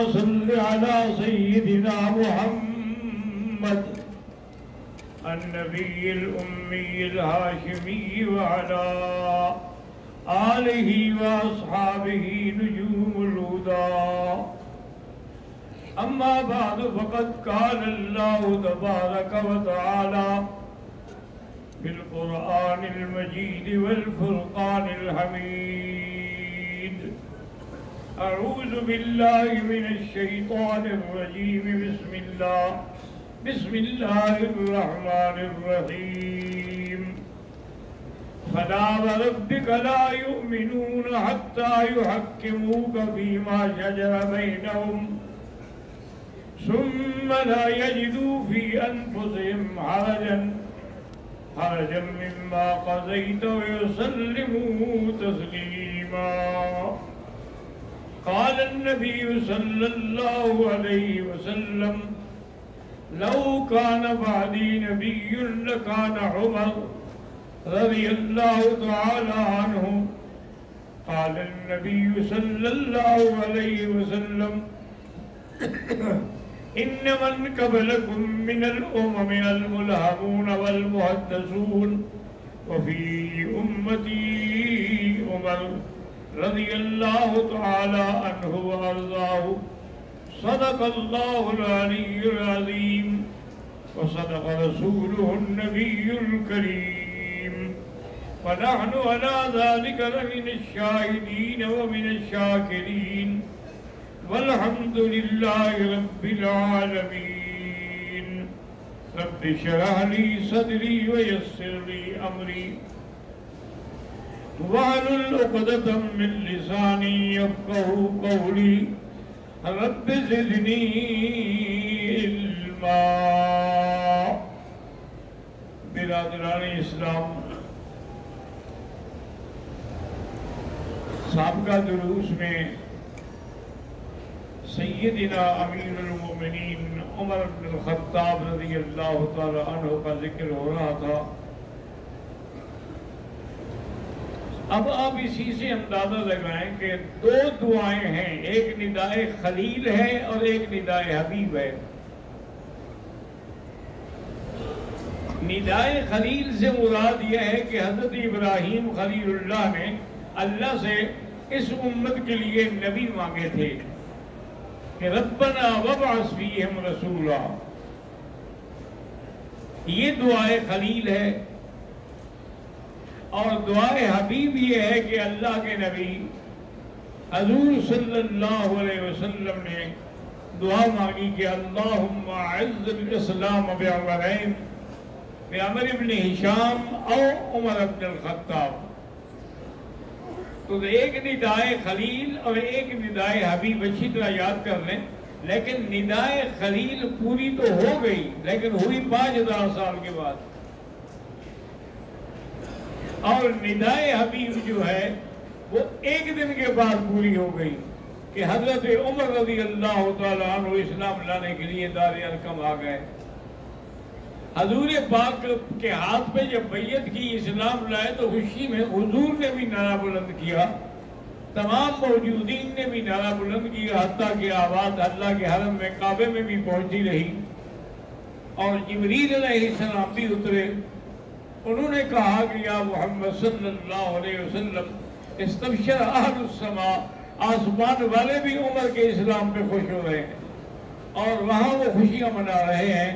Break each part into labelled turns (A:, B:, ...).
A: صل على سيدنا محمد النبي الأمي الهاشمي وعلى آله وأصحابه نجوم الهدى. أما بعد فقد قال الله تبارك وتعالى في القرآن المجيد والفرقان الحميد: أعوذ بالله من الشيطان الرجيم. بسم الله الرحمن الرحيم. فلا وربك لا يؤمنون حتى يحكموك فيما شجر بينهم ثم لا يجدوا في أنفسهم حرجا مما قضيت ويسلموا تسليما. قال النبي صلى الله عليه وسلم: لو كان بعدي نبي لكان عمر رضي الله تعالى عنه. قال النبي صلى الله عليه وسلم: إن من قبلكم من الأمم الملهمون والمحدثون وفي أمتي عمر رضي الله تعالى عنه وأرضاه. صدق الله العلي العظيم وصدق رسوله النبي الكريم، ونحن على ذلك لمن الشاهدين ومن الشاكرين، والحمد لله رب العالمين. رب اشرح لي صدري ويسر لي أمري واحلل عقدة من لساني يفقهوا قولي. رب زدني علما. برادران اسلام، سابقہ دروس میں سیدنا امیر المومنین عمر بن الخطاب رضی اللہ تعالی عنہ کا ذکر ہو رہا تھا. اب آپ اسی سے اندازہ لگائیں کہ دو دعائیں ہیں، ایک ندائے خلیل ہے اور ایک ندائے حبیب ہے. ندائے خلیل سے مراد یہ ہے کہ حضرت ابراہیم خلیل اللہ نے اللہ سے اس امت کے لیے نبی مانگے تھے کہ ربنا وابعث فیہم رسولا. یہ دعائے خلیل ہے. اور دعائے حبیب یہ ہے کہ اللہ کے نبی حضور صلی اللہ علیہ وسلم نے دعا مانگی کہ اللہم اعز الاسلام بعمرین، بعمر بن ہشام او عمر بن الخطاب. تو ایک ندائے خلیل اور ایک ندائے حبیب اچھی طرح یاد کر لیں. لیکن ندائے خلیل پوری تو ہو گئی، لیکن ہوئی 5000 سال کے بعد. اور ندائے حبیب جو ہے وہ ایک دن کے بعد پوری ہو گئی کہ حضرت عمر رضی اللہ تعالیٰ عنہ اسلام لانے کے لیے دار ارقم آ گئے. حضور پاک کے ہاتھ پہ جب بیعت کی، اسلام لائے، تو خوشی میں حضور نے بھی نعرہ بلند کیا، تمام موجودین نے بھی نعرہ بلند کیا، حتیٰ کہ آواز اللہ کے حرم میں کعبے میں بھی پہنچتی رہی. اور جبریل علیہ السلام بھی اترے. انہوں نے کہا کہ یا محمد صلی اللہ علیہ وسلم استبشر اہل السماء، آسمان والے بھی عمر کے اسلام پہ خوش ہو رہے ہیں اور وہاں وہ خوشیاں منا رہے ہیں.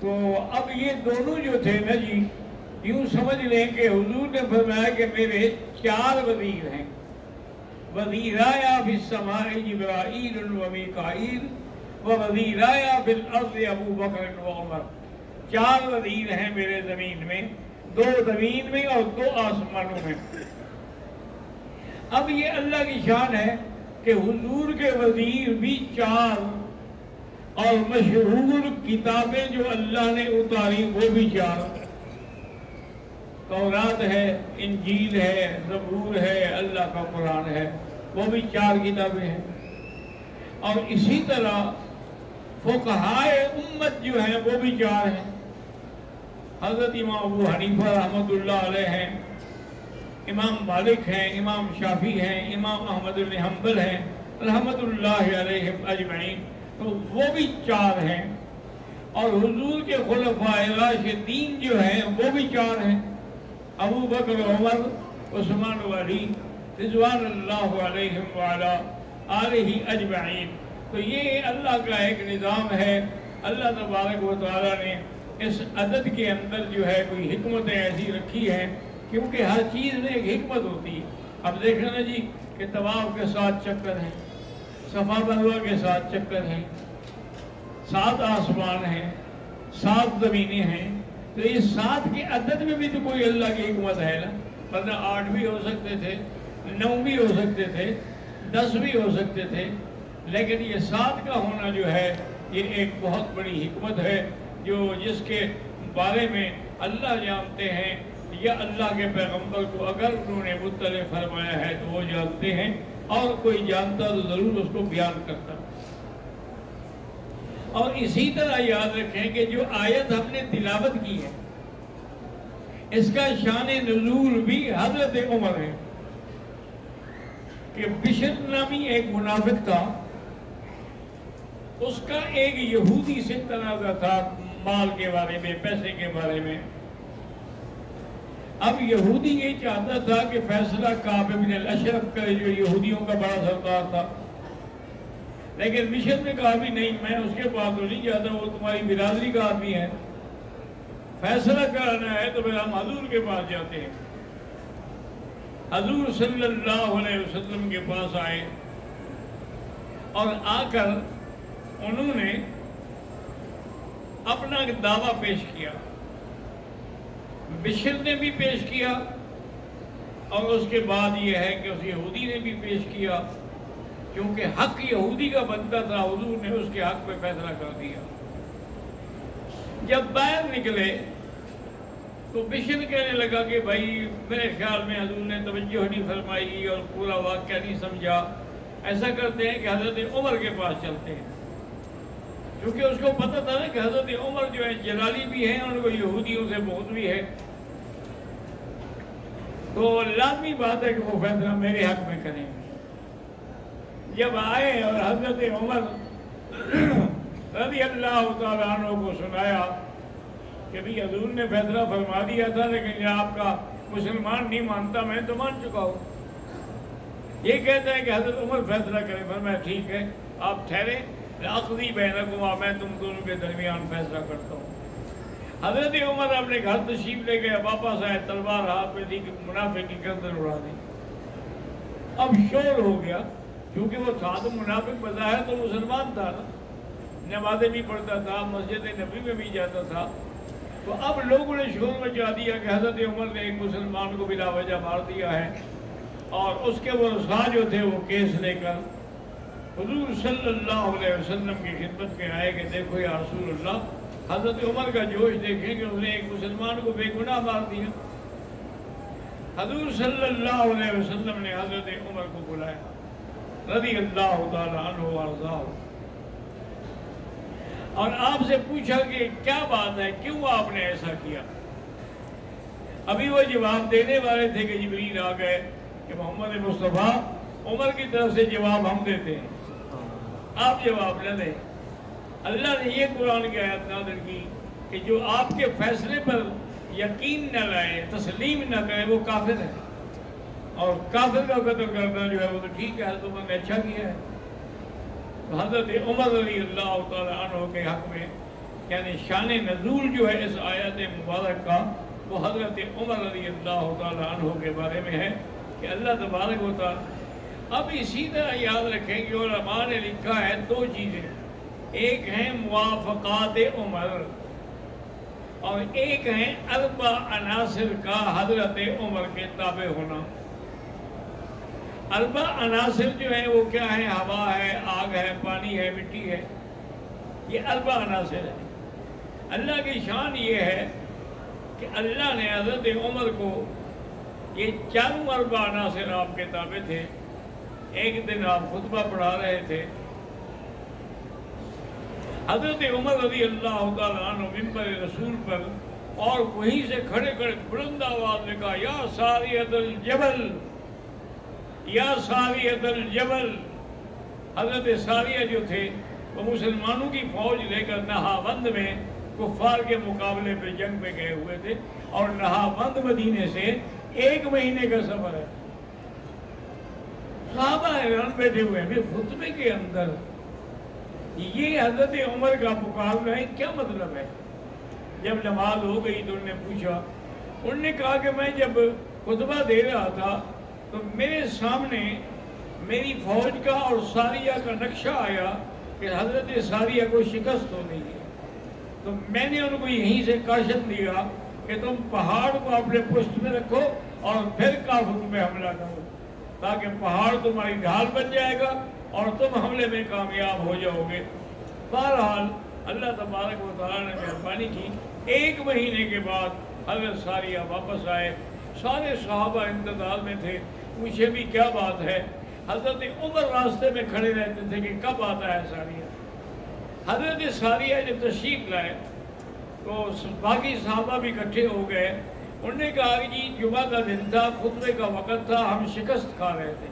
A: تو اب یہ دونوں جو تھے نا جی، یوں سمجھ لیں کہ حضور نے فرمایا کہ میرے 4 وزیر ہیں. وزیرایا فی السماء جبرائیل و میکائیل و وزیرایا فی الارض ابو بکر و عمر. 4 وزیر ہیں میرے زمین میں، 2 زمین میں اور 2 آسمانوں میں. اب یہ اللہ کی شان ہے کہ حضور کے وزیر بھی 4 اور مشہور کتابیں جو اللہ نے اتاری وہ بھی 4. تورات ہے، انجیل ہے، زبور ہے، اللہ کا قرآن ہے، وہ بھی 4 کتابیں ہیں. اور اسی طرح فقہائے امت جو ہیں وہ بھی 4 ہیں. حضرت امام ابو حنیفہ رحمۃ اللہ علیہ ہیں، امام مالک ہیں، امام شافعی ہیں، امام احمد بن حنبل ہیں، رحمت اللہ علیہم اجمعین، تو وہ بھی 4 ہیں، اور حضور کے خلفائے راشدین جو ہیں وہ بھی 4 ہیں، ابو بکر، عمر، عثمان و علی رضوان اللہ علیہم وعلی آلہ اجمعین۔ تو یہ اللہ کا ایک نظام ہے، اللہ تبارک و تعالیٰ نے اس عدد کے اندر جو ہے کوئی حکمتیں ایسی رکھی ہیں، کیونکہ ہر چیز میں ایک حکمت ہوتی ہے۔ اب دیکھیں نا جی کہ طواف کے 7 چکر ہیں، صفا مروا کے 7 چکر ہیں، 7 آسمان ہیں، 7 زمینیں ہیں، تو یہ 7 کے عدد میں بھی تو کوئی اللہ کی حکمت ہے نا، ورنہ 8 بھی ہو سکتے تھے، 9 بھی ہو سکتے تھے، 10 بھی ہو سکتے تھے، لیکن یہ 7 کا ہونا جو ہے یہ ایک بہت بڑی حکمت ہے، جس کے بارے میں اللہ جانتے ہیں، یا اللہ کے پیغمبر کو اگر انہوں نے مطلع فرمایا ہے تو وہ جانتے ہیں، اور کوئی جانتا تو ضرور اس کو بیان کرتا۔ اور اسی طرح یاد رکھیں کہ جو آیت ہم نے تلاوت کی ہے اس کا شان نزول بھی حضرت عمر ہے، کہ بشر نامی ایک منافق تھا، اس کا ایک یہودی سے تنازع تھا مال کے بارے میں، پیسے کے بارے میں۔ اب یہودی یہ چاہتا تھا کہ فیصلہ کعب بن الاشرف کرے، جو یہودیوں کا بڑا سردار تھا، لیکن بشر نے کہا بھی نہیں، میں اس کے پاس تو نہیں جاتا، وہ تمہاری برادری کا آدمی ہے، فیصلہ کرنا ہے تو پھر ہم حضور کے پاس جاتے ہیں۔ حضور صلی اللہ علیہ وسلم کے پاس آئے، اور آ کر انہوں نے اپنا دعویٰ پیش کیا، بشر نے بھی پیش کیا، اور اس کے بعد یہ ہے کہ اس یہودی نے بھی پیش کیا، کیونکہ حق یہودی کا بنتا تھا، حضور نے اس کے حق پہ فیصلہ کر دیا۔ جب باہر نکلے تو بشر کہنے لگا کہ بھائی میرے خیال میں حضور نے توجہ نہیں فرمائی اور پورا واقعہ نہیں سمجھا، ایسا کرتے ہیں کہ حضرت عمر کے پاس چلتے ہیں، کیونکہ اس کو پتہ تھا نا کہ حضرت عمر جو ہے جلالی بھی ہیں، ان کو یہودیوں سے بہت بھی ہے، تو لازمی بات ہے کہ وہ فیصلہ میرے حق میں کریں۔ جب آئے اور حضرت عمر رضی اللہ تعالیٰ عنہ کو سنایا کہ بھی حضور نے فیصلہ فرما دیا تھا، لیکن یہ آپ کا مسلمان نہیں مانتا، میں تو مان چکا ہوں، یہ کہتا ہے کہ حضرت عمر فیصلہ کرے، فرمایا ٹھیک ہے آپ ٹھہرے، عقدی بینکما، میں تم دونوں کے درمیان فیصلہ کرتا ہوں۔ حضرت عمر اپنے گھر تشریف لے گئے، واپس آئے، تلوار ہاتھ میں تھی کہ منافق کی گردن اڑا دی۔ اب شور ہو گیا، کیونکہ وہ تھا تو منافق بظاہر تو مسلمان تھا نا، نمازیں بھی پڑھتا تھا، مسجد نبی میں بھی جاتا تھا، تو اب لوگوں نے شور مچا دیا کہ حضرت عمر نے ایک مسلمان کو بلا وجہ مار دیا ہے، اور اس کے ورثاء جو تھے وہ کیس لے کر حضور صلی اللہ علیہ وسلم کی خدمت میں آئے کہ دیکھو یا رسول اللہ، حضرت عمر کا جوش دیکھیں کہ اس نے ایک مسلمان کو بے گناہ مار دیا۔ حضور صلی اللہ علیہ وسلم نے حضرت عمر کو بلایا رضی اللہ تعالیٰ عنہ وارضاہ، اور آپ سے پوچھا کہ کیا بات ہے، کیوں آپ نے ایسا کیا؟ ابھی وہ جواب دینے والے تھے کہ جبریل آ گئے کہ محمد مصطفیٰ عمر کی طرف سے جواب ہم دیتے ہیں، آپ جواب نہ دیں۔ اللہ نے یہ قرآن کی آیت نازل کی کہ جو آپ کے فیصلے پر یقین نہ لائے، تسلیم نہ کرے، وہ کافر ہے، اور کافر کا قتل کرنا جو ہے وہ تو ٹھیک ہے، حضرت عمر نے اچھا کیا ہے۔ حضرت عمر رضی اللہ تعالیٰ عنہ کے حق میں یعنی شان نزول جو ہے اس آیت مبارک کا، وہ حضرت عمر رضی اللہ تعالیٰ عنہ کے بارے میں ہے کہ اللہ تبارک و تعالیٰ۔ اب اسی طرح یاد رکھیں کہ علماء نے لکھا ہے 2 چیزیں، ایک ہیں موافقات عمر، اور ایک ہیں 4 عناصر کا حضرت عمر کے تابع ہونا۔ 4 عناصر جو ہیں وہ کیا ہیں؟ ہوا ہے، آگ ہے، پانی ہے، مٹی ہے، یہ 4 عناصر ہیں۔ اللہ کی شان یہ ہے کہ اللہ نے حضرت عمر کو یہ 4 عناصر آپ کے تابع تھے۔ ایک دن آپ خطبہ پڑھا رہے تھے، حضرت عمر رضی اللہ تعالیٰ عنہ ممبر رسول پر، اور وہیں سے کھڑے کھڑے بلند آواز میں کہا یا ساریۃ الجبل، یا ساریۃ الجبل، حضرت ساریہ جو تھے وہ مسلمانوں کی فوج لے کر نہاوند میں کفار کے مقابلے پہ جنگ پہ گئے ہوئے تھے، اور نہاوند مدینے سے 1 مہینے کا سفر ہے۔ صحابہ حیران بیٹھے ہوئے ہیں خطبے کے اندر یہ حضرت عمر کا مقابلہ ہے، کیا مطلب ہے؟ جب نماز ہو گئی تو انہوں نے پوچھا، انہوں نے کہا کہ میں جب خطبہ دے رہا تھا تو میرے سامنے میری فوج کا اور ساریہ کا نقشہ آیا کہ حضرت ساریہ کو شکست ہو گئی ہے، تو میں نے ان کو یہیں سے کاشت دیا کہ تم پہاڑ کو اپنے پشت میں رکھو اور پھر کافروں پہ حملہ کرو، تاکہ پہاڑ تمہاری ڈھال بن جائے گا اور تم حملے میں کامیاب ہو جاؤ گے۔ بہرحال اللہ تبارک و تعالیٰ نے مہربانی کی، 1 مہینے کے بعد حضرت ساریہ واپس آئے، سارے صحابہ انتظار میں تھے، پوچھے بھی کیا بات ہے۔ حضرت عمر راستے میں کھڑے رہتے تھے کہ کب آتا ہے ساریہ۔ حضرت ساریہ جب تشریف لائے تو باقی صحابہ بھی اکٹھے ہو گئے، انہوں نے کہا کہ جی جمعہ کا دن تھا، خطبے کا وقت تھا، ہم شکست کھا رہے تھے،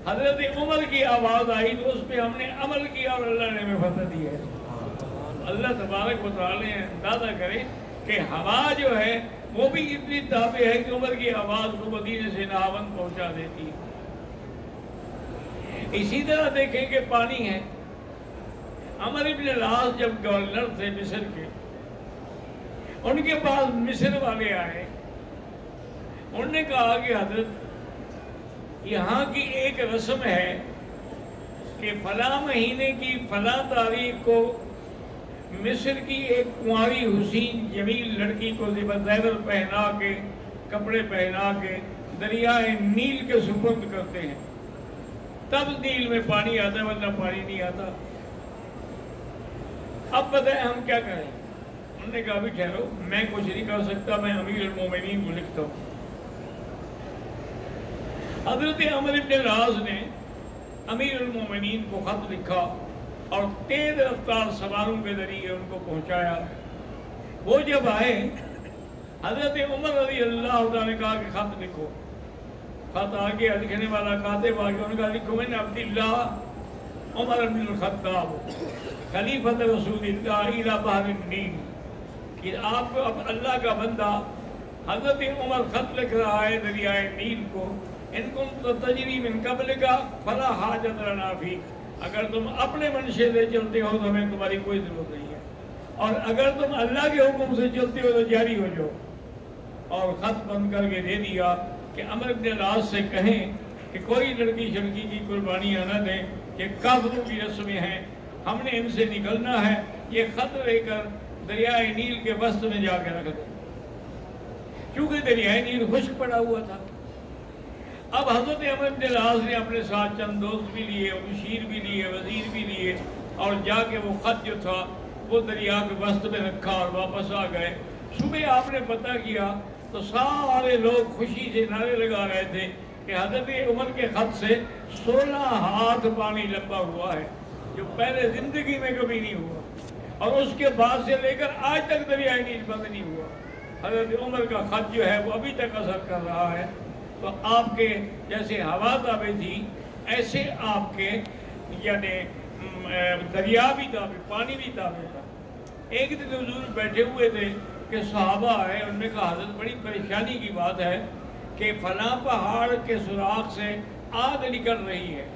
A: حضرت عمر کی آواز آئی تو اس پہ ہم نے عمل کیا اور اللہ نے ہمیں فتح دی ہے۔ اللہ تبارک و تعالی اندازہ کرے کہ ہوا جو ہے وہ بھی اتنی تابع ہے کہ عمر کی آواز کو مدینے سے نہاوند پہنچا دیتی ہے۔ اسی طرح دیکھیں کہ پانی ہے، عمر ابن العاص جب گورنر تھے مصر کے، ان کے پاس مصر والے آئے، انہوں نے کہا کہ حضرت یہاں کی ایک رسم ہے کہ فلاں مہینے کی فلاں تاریخ کو مصر کی ایک کنواری حسین جمیل لڑکی کو زیور پہنا کے کپڑے پہنا کے دریائے نیل کے سپرد کرتے ہیں، تب نیل میں پانی آتا ہے ورنہ پانی نہیں آتا۔ اب بتائیں ہم کیا کریں؟ انہوں نے کہا بھی ٹھہرو، میں کچھ نہیں کر سکتا، میں امیر المومنین کو لکھتا ہوں۔ حضرت عمر بن العاص نے امیر المومنین کو خط لکھا اور تیز رفتار سواروں کے ذریعے ان کو پہنچایا۔ وہ جب آئے حضرت عمر رضی اللہ عنہ نے کہا کہ خط لکھو۔ خط آ گیا، لکھنے والا کاتب آ گیا، انہوں نے کہا لکھو من عبداللہ عمر بن الخطاب خلیفۃ رسول اللہ الی بحر النیل، کہ آپ کو اب اللہ کا بندہ حضرت عمر خط لکھ رہا ہے دریائے نیل کو، ان کو تجری من قبل کا فلا حاجت لنا فیک، اگر تم اپنے منشے سے چلتے ہو تو ہمیں تمہاری کوئی ضرورت نہیں ہے، اور اگر تم اللہ کے حکم سے چلتے ہو تو جاری ہو جاؤ۔ اور خط بند کر کے دے دیا کہ عمر بن العاص سے کہیں کہ کوئی لڑکی شڑکی کی قربانیاں نہ دیں، یہ کافروں کی رسمیں ہیں، ہم نے ان سے نکلنا ہے، یہ خط لے کر دریائے نیل کے وسط میں جا کے رکھ دیں، کیونکہ دریائے نیل خشک پڑا ہوا تھا۔ اب حضرت عمر بن العاص نے اپنے ساتھ چند دوست بھی لیے، مشیر بھی لیے، وزیر بھی لیے، اور جا کے وہ خط جو تھا وہ دریا کے وسط میں رکھا اور واپس آ گئے۔ صبح آپ نے پتہ کیا تو سارے لوگ خوشی سے نعرے لگا رہے تھے کہ حضرت عمر کے خط سے 16 ہاتھ پانی لمبا ہوا ہے، جو پہلے زندگی میں کبھی نہیں ہوا، اور اس کے بعد سے لے کر آج تک دریائے نیل بند نہیں ہوا۔ حضرت عمر کا خط جو ہے وہ ابھی تک اثر کر رہا ہے۔ تو آپ کے جیسے ہوا تابع تھی ایسے آپ کے یعنی دریا بھی تابع، پانی بھی تابع تھا۔ ایک دن حضور بیٹھے ہوئے تھے کہ صحابہ آئے، انہوں نے کہا حضرت بڑی پریشانی کی بات ہے کہ فلاں پہاڑ کے سوراخ سے آگ نکل رہی ہے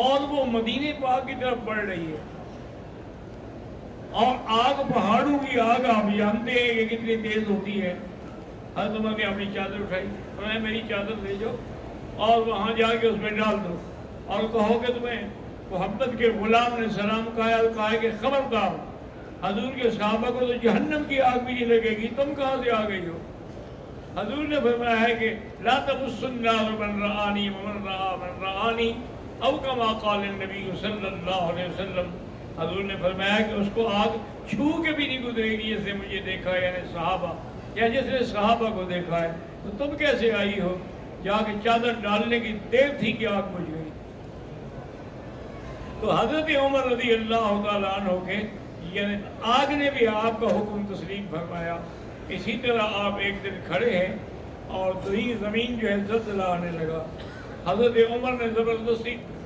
A: اور وہ مدینے پاک کی طرف بڑھ رہی ہے، اور آگ پہاڑوں کی آگ آپ جانتے ہیں کہ کتنی تیز ہوتی ہے۔ حضرت عمر نے اپنی چادر اٹھائی، فرمایا میری چادر لے جاؤ اور وہاں جا کے اس میں ڈال دو، اور کہو کہ تمہیں محمد کے غلام نے سلام کہا اور کہا کہ خبردار، حضور کے صحابہ کو تو جہنم کی آگ بھی نہیں لگے گی، تم کہاں سے آ گئی ہو؟ حضور نے فرمایا ہے کہ لا تمس النار من رآنی ومن رآ من رآنی، او کما قال النبی صلی اللہ علیہ وسلم۔ حضور نے فرمایا کہ اس کو آگ چھو کے بھی نہیں گزرے گی جس نے مجھے دیکھا ہے، یعنی صحابہ، یا جس نے صحابہ کو دیکھا ہے، تو تم کیسے آئی ہو؟ جا کے چادر ڈالنے کی دیر تھی کہ آگ بجھ گئی۔ تو حضرت عمر رضی اللہ تعالیٰ عنہ کے یعنی آگ نے بھی آپ کا حکم تسلیم فرمایا۔ اسی طرح آپ ایک دن کھڑے ہیں اور دوئی زمین جو ہے زلزلہ آنے لگا، حضرت عمر نے زبردستی